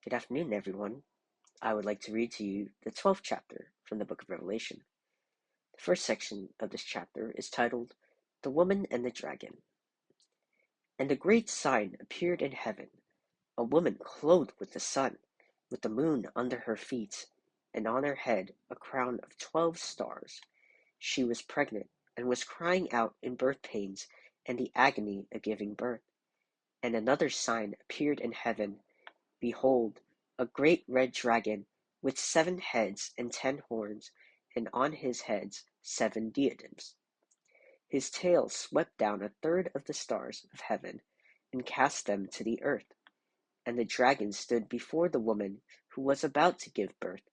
Good afternoon, everyone. I would like to read to you the 12th chapter from the book of Revelation. The first section of this chapter is titled, The Woman and the Dragon. And a great sign appeared in heaven, a woman clothed with the sun, with the moon under her feet, and on her head a crown of 12 stars. She was pregnant, and was crying out in birth pains and the agony of giving birth. And another sign appeared in heaven. Behold, a great red dragon, with 7 heads and 10 horns, and on his heads 7 diadems. His tail swept down a third of the stars of heaven, and cast them to the earth. And the dragon stood before the woman who was about to give birth,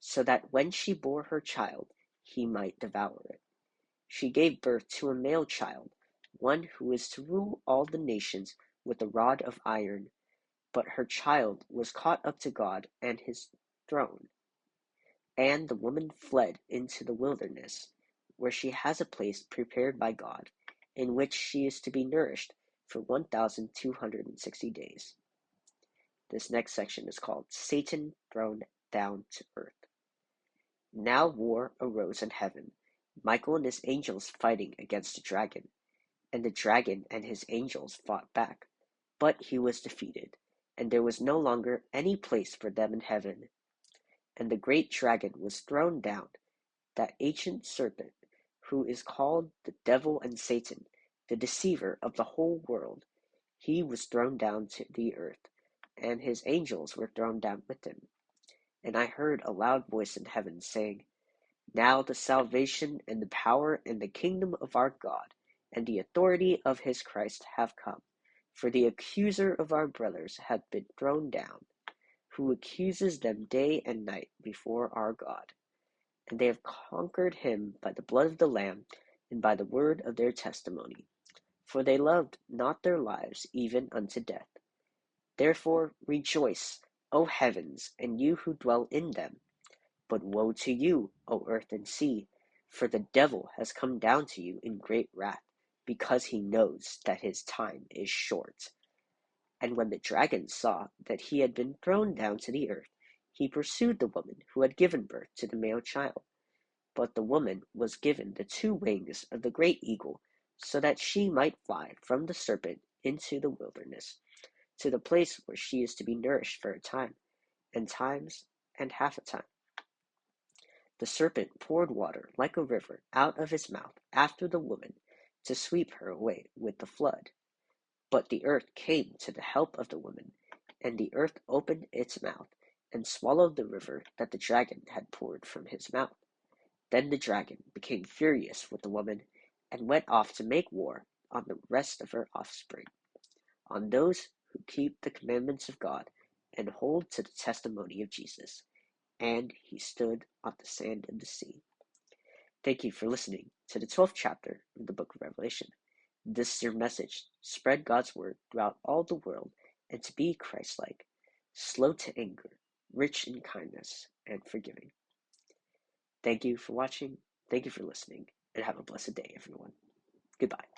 so that when she bore her child, he might devour it. She gave birth to a male child, one who is to rule all the nations with a rod of iron. But her child was caught up to God and his throne. And the woman fled into the wilderness, where she has a place prepared by God, in which she is to be nourished for 1,260 days. This next section is called Satan Thrown Down to Earth. Now war arose in heaven, Michael and his angels fighting against the dragon. And the dragon and his angels fought back, but he was defeated, and there was no longer any place for them in heaven. And the great dragon was thrown down, that ancient serpent, who is called the devil and Satan, the deceiver of the whole world. He was thrown down to the earth, and his angels were thrown down with him. And I heard a loud voice in heaven saying, Now the salvation and the power and the kingdom of our God and the authority of his Christ have come. For the accuser of our brothers hath been thrown down, who accuses them day and night before our God. And they have conquered him by the blood of the Lamb and by the word of their testimony. For they loved not their lives even unto death. Therefore rejoice, O heavens, and you who dwell in them. But woe to you, O earth and sea, for the devil has come down to you in great wrath, because he knows that his time is short. And when the dragon saw that he had been thrown down to the earth, he pursued the woman who had given birth to the male child. But the woman was given the 2 wings of the great eagle, so that she might fly from the serpent into the wilderness, to the place where she is to be nourished for a time, and times, and half a time. The serpent poured water like a river out of his mouth after the woman, to sweep her away with the flood. But the earth came to the help of the woman, and the earth opened its mouth, and swallowed the river that the dragon had poured from his mouth. Then the dragon became furious with the woman, and went off to make war on the rest of her offspring, on those who keep the commandments of God, and hold to the testimony of Jesus. And he stood on the sand of the sea. Thank you for listening to the 12th chapter of the book of Revelation. This is your message: spread God's word throughout all the world, and to be Christ-like, slow to anger, rich in kindness and forgiving. Thank you for watching, thank you for listening, and have a blessed day, everyone. Goodbye.